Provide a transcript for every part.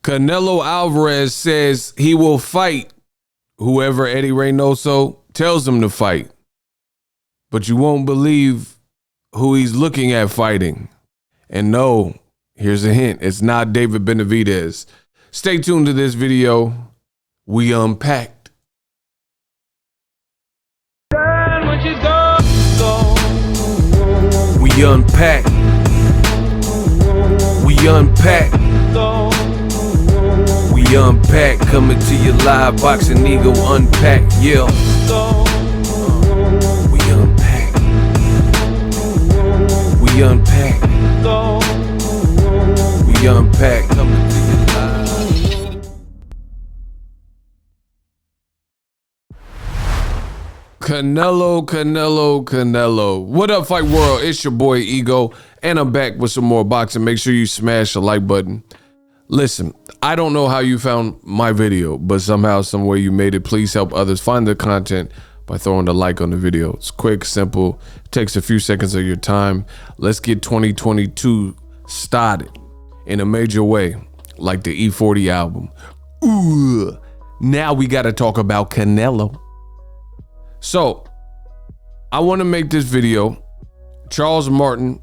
Canelo Alvarez says he will fight whoever Eddie Reynoso tells him to fight. But you won't believe who he's looking at fighting. And no, here's a hint. It's not David Benavidez. Stay tuned to this video. We unpacked. We unpack. We unpack. We unpack. Coming to you live. Boxingego unpack. Yeah. We unpack. We unpack. We unpack. Coming to you live. Canelo. What up, Fight World? It's your boy Ego, and I'm back with some more boxing. Make sure you smash the like button. Listen, I don't know how you found my video, but somehow, some way you made it. Please help others find the content by throwing the like on the video. It's quick, simple, takes a few seconds of your time. Let's get 2022 started in a major way, like the E40 album. Ooh, now we got to talk about Canelo. So, I want to make this video. Charles Martin,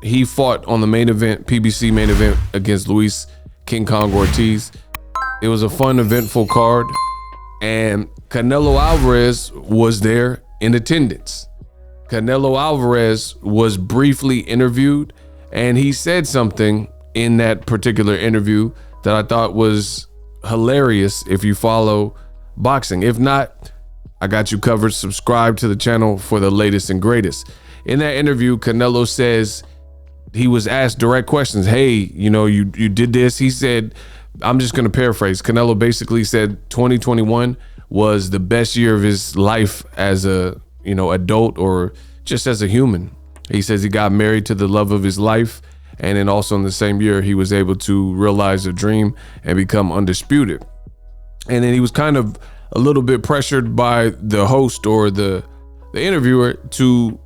he fought on the main event, PBC main event against Luis King Kong Ortiz. It was a fun, eventful card, and Canelo Alvarez was there in attendance. Canelo Alvarez was briefly interviewed, and he said something in that particular interview that I thought was hilarious if you follow boxing. If not, I got you covered. Subscribe to the channel for the latest and greatest. In that interview, Canelo says he was asked direct questions. Hey, you know, you did this. He said, I'm just going to paraphrase. Canelo basically said 2021 was the best year of his life as a, adult or just as a human. He says he got married to the love of his life. And then also in the same year, he was able to realize a dream and become undisputed. And then he was kind of a little bit pressured by the host or the interviewer to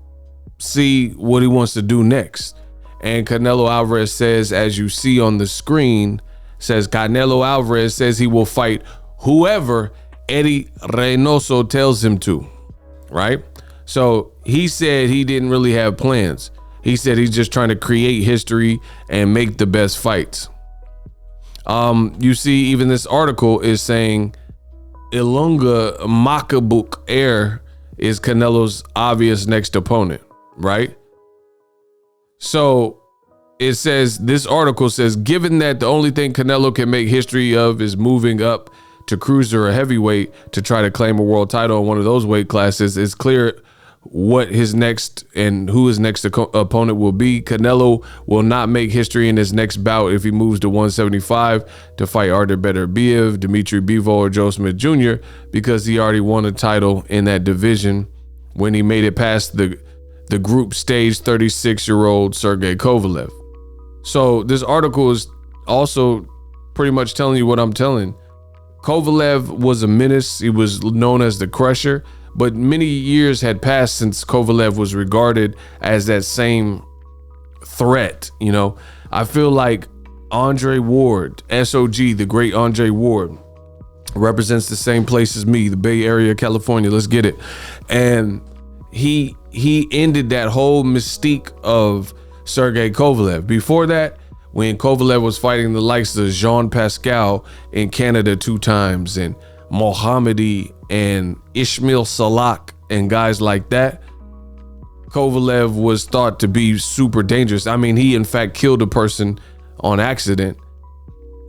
see what he wants to do next. And Canelo Alvarez says, as you see on the screen, says Canelo Alvarez says he will fight whoever Eddie Reynoso tells him to, right? So he said he didn't really have plans. He said he's just trying to create history and make the best fights. You see, even this article is saying Ilunga Makabuk Air is Canelo's obvious next opponent, right? So it says, this article says, given that the only thing Canelo can make history of is moving up to cruiser or heavyweight to try to claim a world title in one of those weight classes, it's clear what his next and who his next opponent will be. Canelo will not make history in his next bout if he moves to 175 to fight Artur Beterbiev, Dimitri Bivol, or Joe Smith Jr. because he already won a title in that division when he made it past the group stage 36-year-old Sergey Kovalev. So this article is also pretty much telling you what I'm telling. Kovalev was a menace. He was known as the Crusher. But many years had passed since Kovalev was regarded as that same threat. I feel like Andre Ward, SOG, the great Andre Ward, represents the same place as me, the Bay Area, California. Let's get it. And he ended that whole mystique of Sergey Kovalev. Before that, when Kovalev was fighting the likes of Jean Pascal in Canada 2 times and Mohammedi and Ishmael Salak and guys like that, Kovalev was thought to be super dangerous. I mean, he in fact killed a person on accident.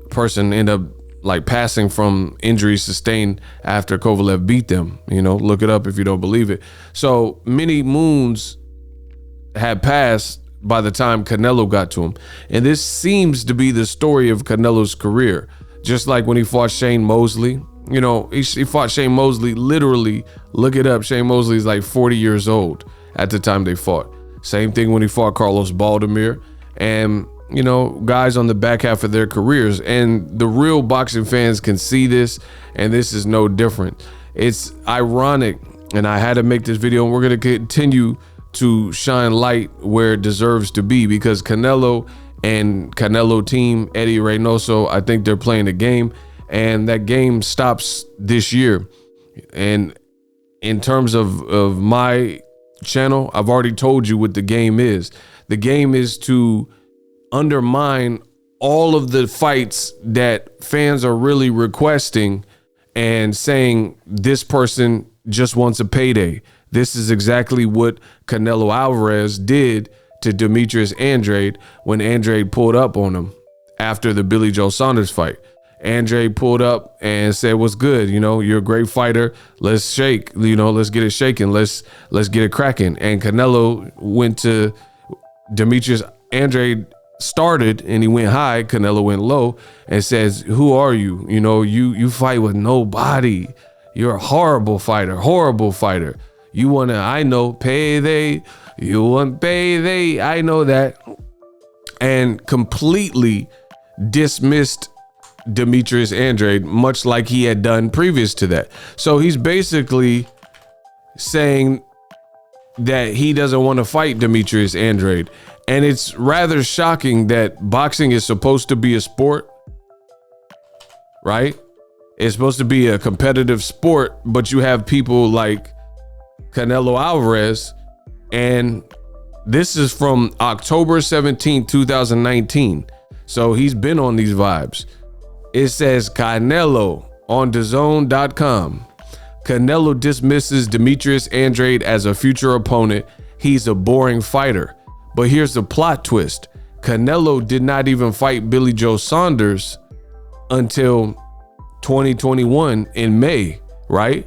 Person ended up passing from injuries sustained after Kovalev beat them. Look it up if you don't believe it. So many moons had passed by the time Canelo got to him. And this seems to be the story of Canelo's career. Just like when he fought Shane Mosley. He fought Shane Mosley, literally, look it up. Shane Mosley is like 40 years old at the time they fought. Same thing when he fought Carlos Baldomir and, guys on the back half of their careers. And the real boxing fans can see this, and this is no different. It's ironic, and I had to make this video, and we're going to continue to shine light where it deserves to be, because Canelo and Canelo team, Eddie Reynoso, I think they're playing a game, and that game stops this year. And in terms of my channel, I've already told you what the game is. The game is to undermine all of the fights that fans are really requesting and saying this person just wants a payday. This is exactly what Canelo Alvarez did to Demetrius Andrade when Andrade pulled up on him after the Billy Joe Saunders fight. Andrade pulled up and said, "What's good? You know, you're a great fighter. Let's shake. You know, let's get it shaking. Let's get it cracking." And Canelo went to Demetrius Andrade, started and he went high. Canelo went low and says, "Who are you? You know, you fight with nobody. You're a horrible fighter. Horrible fighter. You want to, I know, payday. You want payday. I know that." And completely dismissed Demetrius Andrade, much like he had done previous to that. So he's basically saying that he doesn't want to fight Demetrius Andrade. And it's rather shocking that boxing is supposed to be a sport, right? It's supposed to be a competitive sport, but you have people like Canelo Alvarez, and this is from October 17, 2019. So he's been on these vibes. It says Canelo on DAZN.com. Canelo dismisses Demetrius Andrade as a future opponent. He's a boring fighter. But here's the plot twist. Canelo did not even fight Billy Joe Saunders until 2021 in May, right?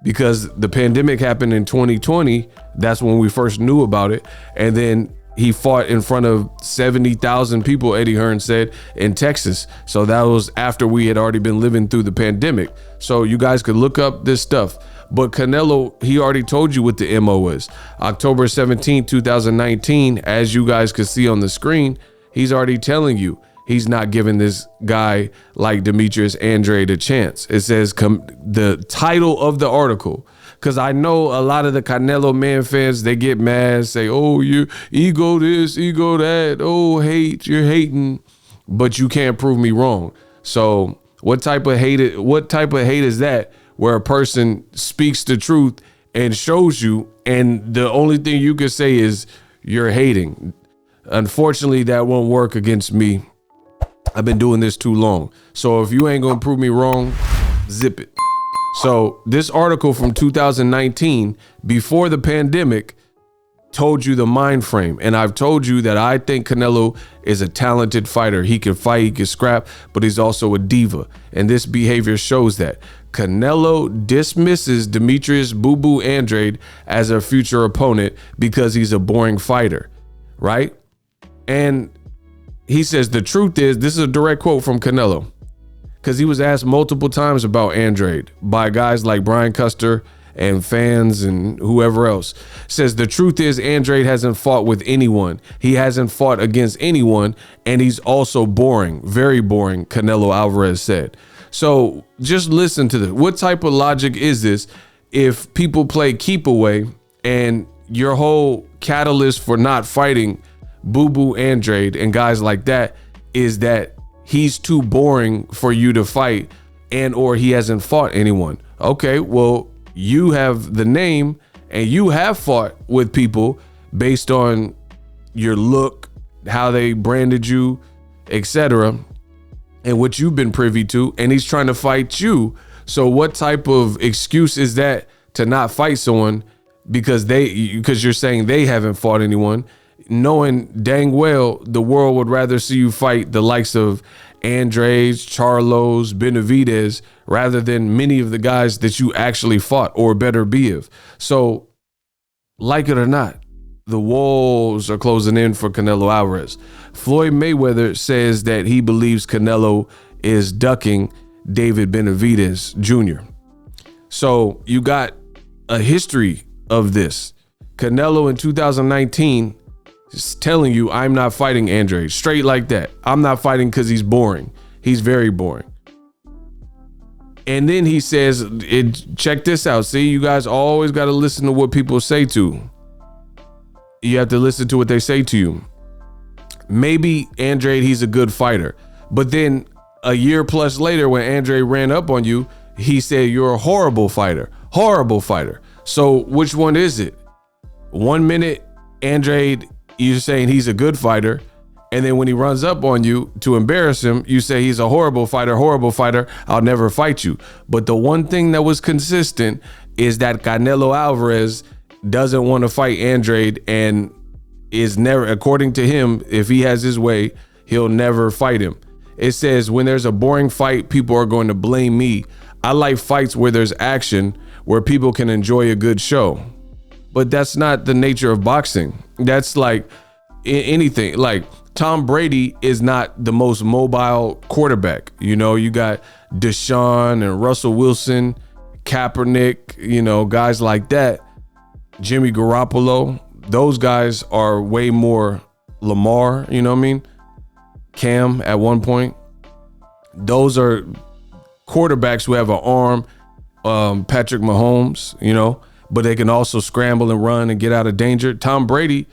Because the pandemic happened in 2020. That's when we first knew about it. And then he fought in front of 70,000 people, Eddie Hearn said, in Texas. So that was after we had already been living through the pandemic. So you guys could look up this stuff. But Canelo, he already told you what the MO is. October 17, 2019, as you guys could see on the screen, he's already telling you he's not giving this guy like Demetrius Andrade a chance. It says the title of the article, because I know a lot of the Canelo man fans, they get mad, say, "Oh, you ego this, ego that, oh, hate, you're hating," but you can't prove me wrong. So what type of hate is that, where a person speaks the truth and shows you, and the only thing you can say is you're hating? Unfortunately, that won't work against me. I've been doing this too long. So if you ain't gonna prove me wrong, zip it. So this article from 2019, before the pandemic, told you the mind frame. And I've told you that I think Canelo is a talented fighter. He can fight, he can scrap, but he's also a diva. And this behavior shows that. Canelo dismisses Demetrius Boo Boo Andrade as a future opponent because he's a boring fighter, right? And he says the truth is, this is a direct quote from Canelo, because he was asked multiple times about Andrade by guys like Brian Custer and fans and whoever else. Says the truth is, Andrade hasn't fought with anyone. He hasn't fought against anyone, and he's also boring, very boring, Canelo Alvarez said. So just listen to this. What type of logic is this if people play keep away and your whole catalyst for not fighting Boo Boo Andrade and guys like that is that he's too boring for you to fight, and or he hasn't fought anyone? Okay, well, you have the name and you have fought with people based on your look, how they branded you, etc., and what you've been privy to, and he's trying to fight you. So what type of excuse is that to not fight someone because you're saying they haven't fought anyone, knowing dang well the world would rather see you fight the likes of Andrade, Charlos, Benavidez, rather than many of the guys that you actually fought or better be of. So, like it or not, the walls are closing in for Canelo Alvarez. Floyd Mayweather says that he believes Canelo is ducking David Benavidez Jr. So you got a history of this. Canelo in 2019 is telling you, I'm not fighting Andrade, straight like that. I'm not fighting because he's boring. He's very boring. And then he says, check this out. See, you guys always got to listen to what people say to. You have to listen to what they say to you. maybe Andrade, he's a good fighter. But then a year plus later, when Andrade ran up on you, he said you're a horrible fighter. Horrible fighter. So which one is it? 1 minute, Andrade, you're saying he's a good fighter. And then when he runs up on you to embarrass him, you say he's a horrible fighter, I'll never fight you. But the one thing that was consistent is that Canelo Alvarez doesn't want to fight Andrade and is never, according to him, if he has his way, he'll never fight him. It says, when there's a boring fight, people are going to blame me. I like fights where there's action, where people can enjoy a good show. But that's not the nature of boxing. That's like anything. Like Tom Brady is not the most mobile quarterback. You know, you got Deshaun and Russell Wilson, Kaepernick, you know, guys like that. Jimmy Garoppolo, those guys are way more Lamar, you know what I mean? Cam at one point. Those are quarterbacks who have an arm, Patrick Mahomes, you know, but they can also scramble and run and get out of danger. Tom Brady,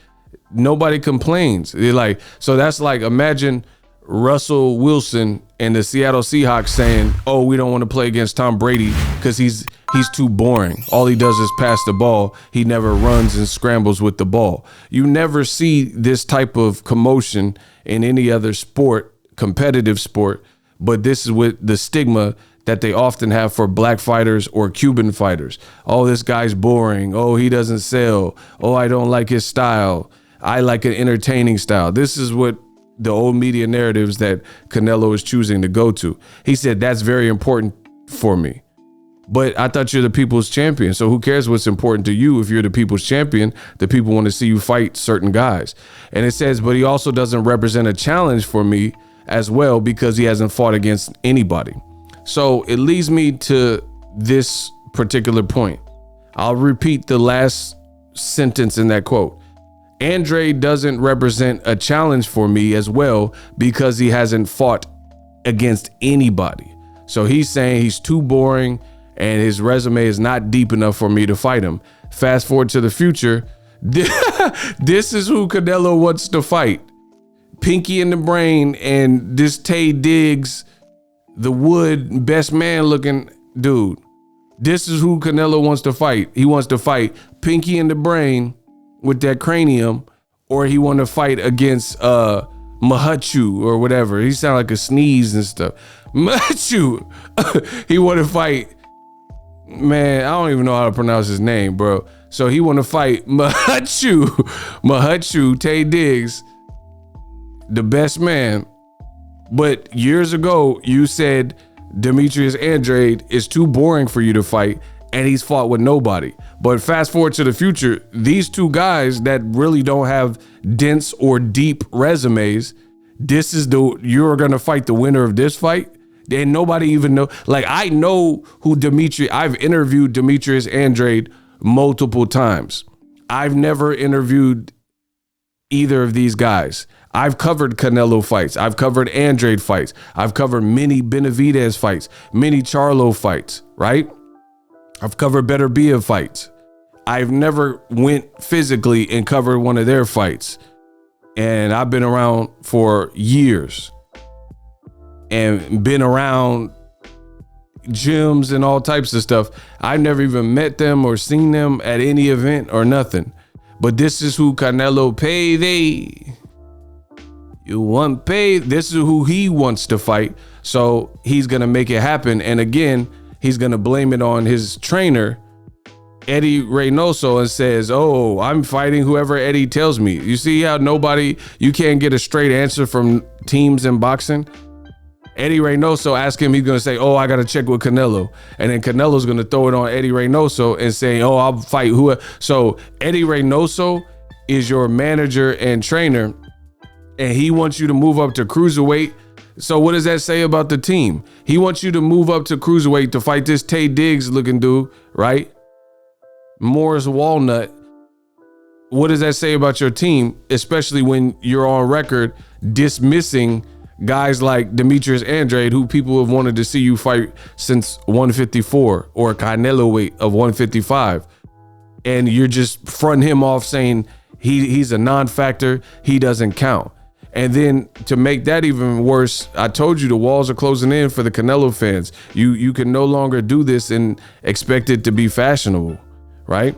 nobody complains. They're like, so that's like, imagine Russell Wilson and the Seattle Seahawks saying, oh, we don't want to play against Tom Brady because he's too boring. All he does is pass the ball. He never runs and scrambles with the ball. You never see this type of commotion in any other sport, competitive sport, but this is with the stigma that they often have for black fighters or Cuban fighters. Oh, this guy's boring. Oh, he doesn't sell. Oh, I don't like his style. I like an entertaining style. This is what the old media narratives that Canelo is choosing to go to. He said, that's very important for me. But I thought you're the people's champion. So who cares what's important to you if you're the people's champion? The people want to see you fight certain guys. And it says, but he also doesn't represent a challenge for me as well because he hasn't fought against anybody. So it leads me to this particular point. I'll repeat the last sentence in that quote. Andrade doesn't represent a challenge for me as well because he hasn't fought against anybody. So he's saying he's too boring and his resume is not deep enough for me to fight him. Fast forward to the future. This is who Canelo wants to fight. Pinky in the Brain and this Tay Diggs, the Wood best man looking dude. This is who Canelo wants to fight. He wants to fight Pinky in the Brain with that cranium, or he want to fight against Mahachu or whatever. He sound like a sneeze and stuff. Mahachu. He want to fight, man, I don't even know how to pronounce his name, bro. So he want to fight Mahachu, Tay Diggs, the best man. But years ago, you said Demeterius Andrade is too boring for you to fight, and he's fought with nobody. But fast forward to the future, these two guys that really don't have dense or deep resumes, you're gonna fight the winner of this fight? And nobody even know. Like, I know who I've interviewed Demeterius Andrade multiple times. I've never interviewed either of these guys. I've covered Canelo fights. I've covered Andrade fights. I've covered many Benavidez fights, many Charlo fights, right? I've covered Beterbiev fights. I've never went physically and covered one of their fights. And I've been around for years and been around gyms and all types of stuff. I've never even met them or seen them at any event or nothing. But this is who Canelo pay. You want pay. This is who he wants to fight. So he's going to make it happen. And again, he's going to blame it on his trainer, Eddie Reynoso, and says, oh, I'm fighting whoever Eddie tells me. You see how you can't get a straight answer from teams in boxing? Eddie Reynoso asked him, he's going to say, oh, I got to check with Canelo. And then Canelo's going to throw it on Eddie Reynoso and say, oh, I'll fight whoever. So Eddie Reynoso is your manager and trainer, and he wants you to move up to cruiserweight. So what does that say about the team? He wants you to move up to cruiserweight to fight this Tay Diggs looking dude, right? Morris Walnut. What does that say about your team, especially when you're on record dismissing guys like Demeterius Andrade, who people have wanted to see you fight since 154 or Canelo weight of 155. And you're just fronting him off saying he's a non-factor, he doesn't count. And then to make that even worse, I told you the walls are closing in for the Canelo fans. You can no longer do this and expect it to be fashionable, right?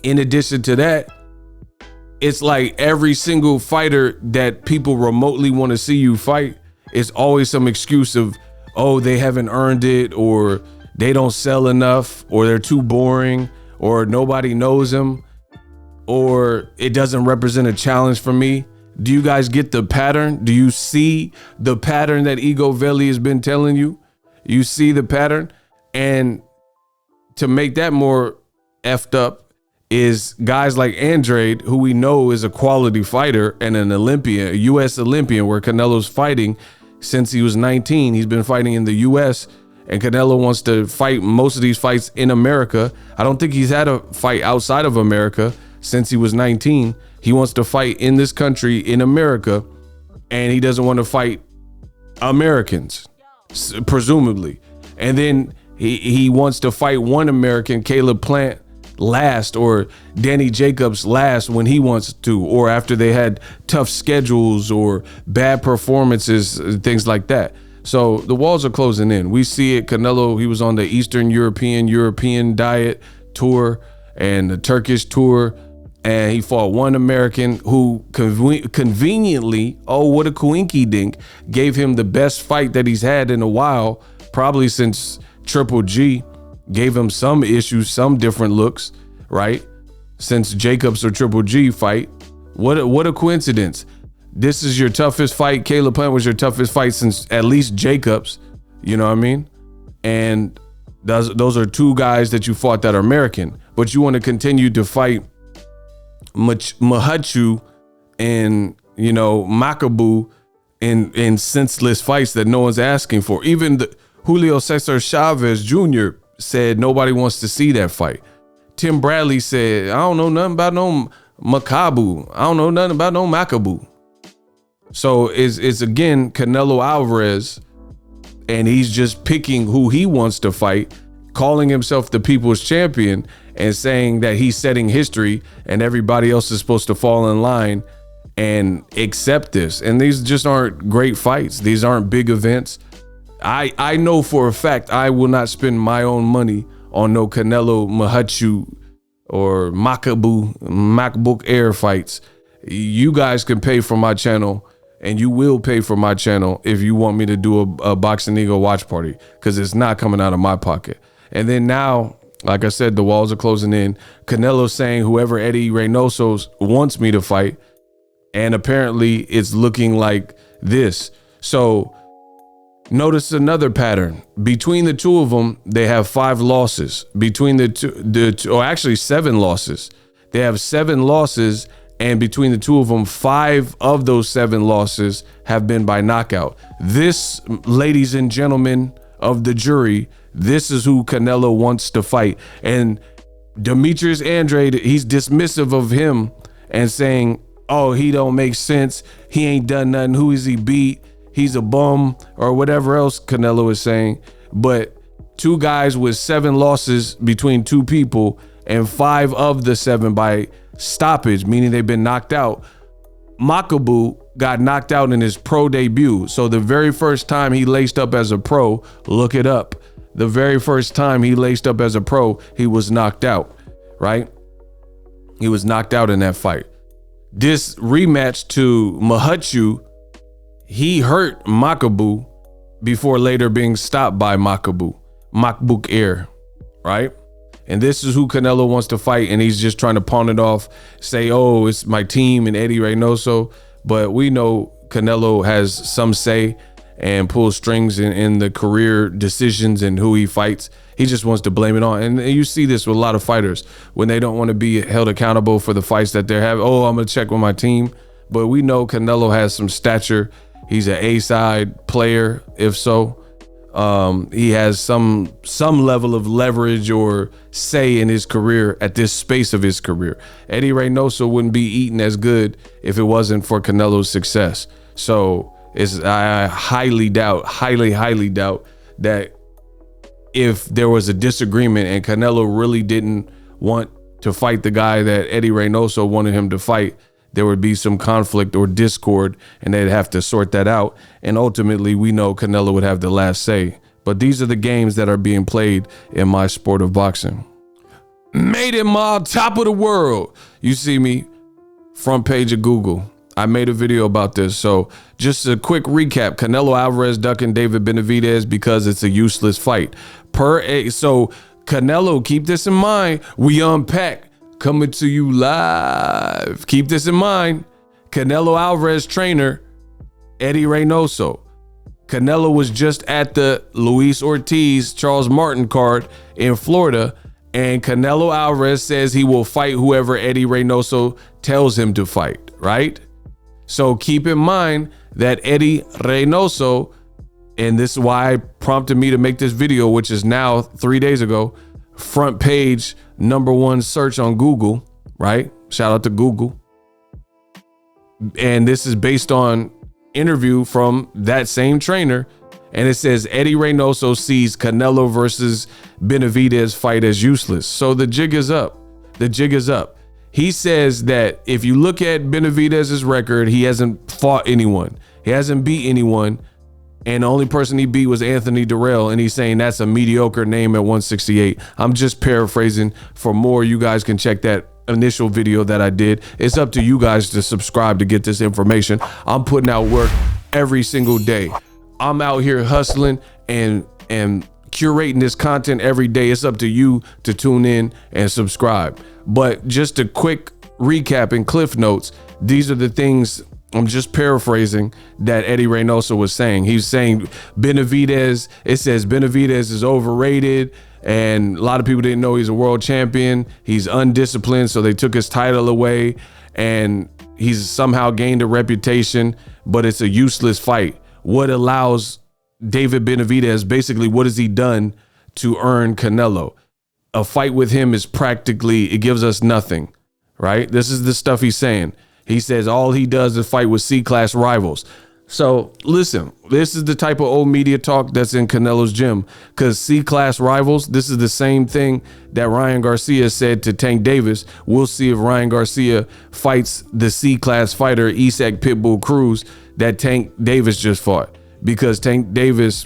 In addition to that, it's like every single fighter that people remotely want to see you fight, it's always some excuse of, oh, they haven't earned it, or they don't sell enough, or they're too boring, or nobody knows them, or it doesn't represent a challenge for me. Do you guys get the pattern? Do you see the pattern that Ego Veli has been telling you? You see the pattern? And to make that more effed up is guys like Andrade, who we know is a quality fighter and an Olympian, a U.S. Olympian, where Canelo's fighting since he was 19. He's been fighting in the U.S., and Canelo wants to fight most of these fights in America. I don't think he's had a fight outside of America since he was 19. He wants to fight in this country, in America, and he doesn't want to fight Americans, presumably. And then he wants to fight one American, Caleb Plant, last, or Danny Jacobs last when he wants to, or after they had tough schedules or bad performances, things like that. So the walls are closing in. We see it. Canelo, he was on the Eastern European diet tour and the Turkish tour, and he fought one American who conveniently, oh, what a coinky dink, gave him the best fight that he's had in a while, probably since Triple G. Gave him some issues, some different looks, right? Since Jacobs or Triple G fight. What a coincidence. This is your toughest fight. Caleb Plant was your toughest fight since at least Jacobs. You know what I mean? And those are two guys that you fought that are American. But you want to continue to fight Mahachu and, you know, Makabu in senseless fights that no one's asking for. Even the Julio Cesar Chavez Jr. said nobody wants to see that fight. Tim Bradley said, I don't know nothing about no Makabu. I don't know nothing about no Makabu. So it's again Canelo Alvarez, and he's just picking who he wants to fight, calling himself the people's champion, and saying that he's setting history and everybody else is supposed to fall in line and accept this. And these just aren't great fights. These aren't big events. I know for a fact I will not spend my own money on no Canelo Mahachu or MacBook Air fights. You guys can pay for my channel, and you will pay for my channel if you want me to do a Boxingego watch party, because it's not coming out of my pocket. And then now, like I said, the walls are closing in. Canelo saying whoever Eddie Reynoso wants me to fight, and apparently it's looking like this. So notice another pattern. Between the two of them, they have 5 losses. Between the two, or actually 7 losses. They have 7 losses, and between the two of them, 5 of those 7 losses have been by knockout. This, ladies and gentlemen of the jury, this is who Canelo wants to fight. And Demetrius Andrade, he's dismissive of him and saying, oh, he don't make sense. He ain't done nothing. Who is he beat? He's a bum, or whatever else Canelo is saying. But 2 guys with 7 losses between 2 people, and 5 of the 7 by stoppage, meaning they've been knocked out. Makabu got knocked out in his pro debut. So the very first time he laced up as a pro, look it up. The very first time he laced up as a pro, he was knocked out, right? He was knocked out in that fight. This rematch to Mahachu, he hurt Makabu before later being stopped by MacBook Air, right? And this is who Canelo wants to fight, and he's just trying to pawn it off, say, oh, it's my team and Eddie Reynoso. But we know Canelo has some say and pulls strings in the career decisions and who he fights. He just wants to blame it on. And you see this with a lot of fighters when they don't want to be held accountable for the fights that they're having. Oh, I'm going to check with my team. But we know Canelo has some stature. He's an A-side player, if so. He has some level of leverage or say in his career at this space of his career. Eddie Reynoso wouldn't be eating as good if it wasn't for Canelo's success. So I highly doubt that if there was a disagreement and Canelo really didn't want to fight the guy that Eddie Reynoso wanted him to fight, there would be some conflict or discord, and they'd have to sort that out. And ultimately, we know Canelo would have the last say. But these are the games that are being played in my sport of boxing. Made it, ma, top of the world. You see me, front page of Google. I made a video about this. So just a quick recap. Canelo Alvarez ducking David Benavidez because it's a useless fight. So Canelo, keep this in mind. We unpack. Coming to you live. Keep this in mind. Canelo Alvarez trainer, Eddie Reynoso. Canelo was just at the Luis Ortiz, Charles Martin card in Florida, and Canelo Alvarez says he will fight whoever Eddie Reynoso tells him to fight, right? So keep in mind that Eddie Reynoso, and this is why it prompted me to make this video, which is now 3 days ago, front page #1 search on Google, right? Shout out to Google. And this is based on interview from that same trainer. And it says Eddie Reynoso sees Canelo versus Benavidez fight as useless. So the jig is up. The jig is up. He says that if you look at Benavidez's record, he hasn't fought anyone. He hasn't beat anyone. And the only person he beat was Anthony Durrell, and he's saying that's a mediocre name at 168. I'm just paraphrasing. For more, you guys can check that initial video that I did. It's up to you guys to subscribe to get this information. I'm putting out work every single day. I'm out here hustling and curating this content every day. It's up to you to tune in and subscribe. But just a quick recap and cliff notes. These are the things, I'm just paraphrasing, that Eddie Reynoso was saying. He's saying Benavidez, it says Benavidez is overrated, and a lot of people didn't know he's a world champion. He's undisciplined, so they took his title away, and he's somehow gained a reputation, but it's a useless fight. What allows David Benavidez, basically what has he done to earn Canelo? A fight with him is practically, it gives us nothing, right? This is the stuff he's saying. He says all he does is fight with C-class rivals. So listen, this is the type of old media talk that's in Canelo's gym, because C-class rivals, this is the same thing that Ryan Garcia said to Tank Davis. We'll see if Ryan Garcia fights the C-class fighter, Isaac Pitbull Cruz, that Tank Davis just fought, because Tank Davis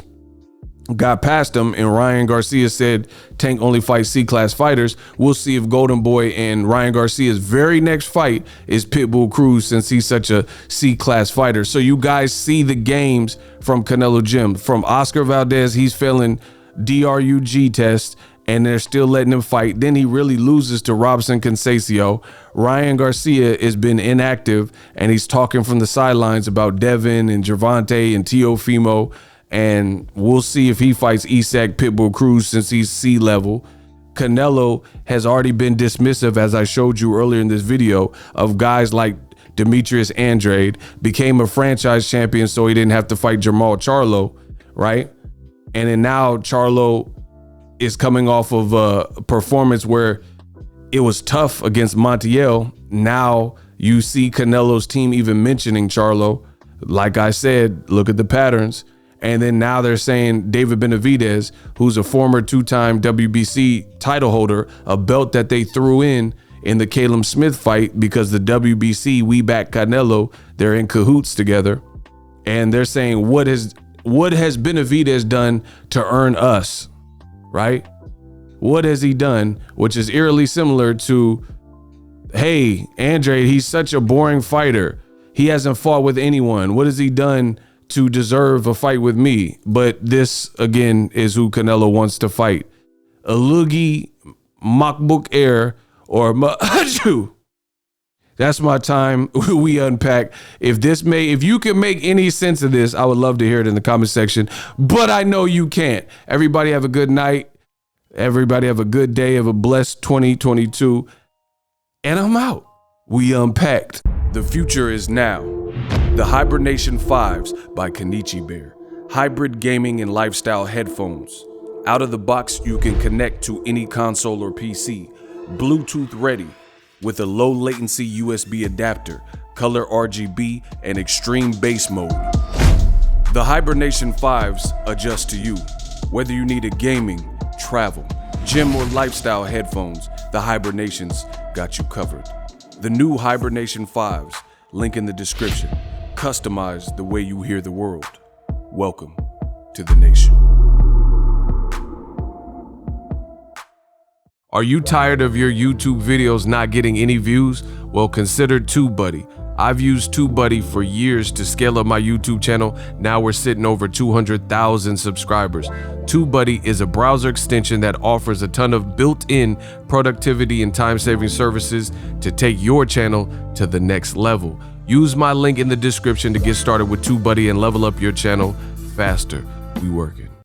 got past him and Ryan Garcia said Tank only fights C-class fighters. We'll see if Golden Boy and Ryan Garcia's very next fight is Pitbull Cruz, since he's such a C-class fighter. So you guys see the games from Canelo Gym. From Oscar Valdez, he's failing DRUG test and they're still letting him fight. Then he really loses to Robson Conceição. Ryan Garcia has been inactive and he's talking from the sidelines about Devin and Gervonta and Teofimo. And we'll see if he fights Isaac Pitbull Cruz, since he's C-level. Canelo has already been dismissive, as I showed you earlier in this video, of guys like Demeterius Andrade, became a franchise champion so he didn't have to fight Jermall Charlo, right? And then now Charlo is coming off of a performance where it was tough against Montiel. Now you see Canelo's team even mentioning Charlo. Like I said, look at the patterns. And then now they're saying David Benavidez, who's a former 2-time WBC title holder, a belt that they threw in the Caleb Smith fight because the WBC, we back Canelo, they're in cahoots together. And they're saying, what has Benavidez done to earn us, right? What has he done? Which is eerily similar to, hey, Andrade, he's such a boring fighter. He hasn't fought with anyone. What has he done to deserve a fight with me? But this, again, is who Canelo wants to fight. Alugi Makbuk Air or Maju. That's my time. We unpack. If you can make any sense of this, I would love to hear it in the comment section, but I know you can't. Everybody have a good night. Everybody have a good day. Have a blessed 2022. And I'm out. We unpacked. The future is now. The Hibernation 5s by Kenichi Bear. Hybrid gaming and lifestyle headphones. Out of the box, you can connect to any console or PC. Bluetooth ready with a low latency USB adapter, color RGB, and extreme bass mode. The Hibernation 5s adjust to you. Whether you need a gaming, travel, gym, or lifestyle headphones, the Hibernations got you covered. The new Hibernation 5s, link in the description. Customize the way you hear the world. Welcome to the nation. Are you tired of your YouTube videos not getting any views? Well, consider TubeBuddy. I've used TubeBuddy for years to scale up my YouTube channel. Now we're sitting over 200,000 subscribers. TubeBuddy is a browser extension that offers a ton of built-in productivity and time-saving services to take your channel to the next level. Use my link in the description to get started with TubeBuddy and level up your channel faster. We working.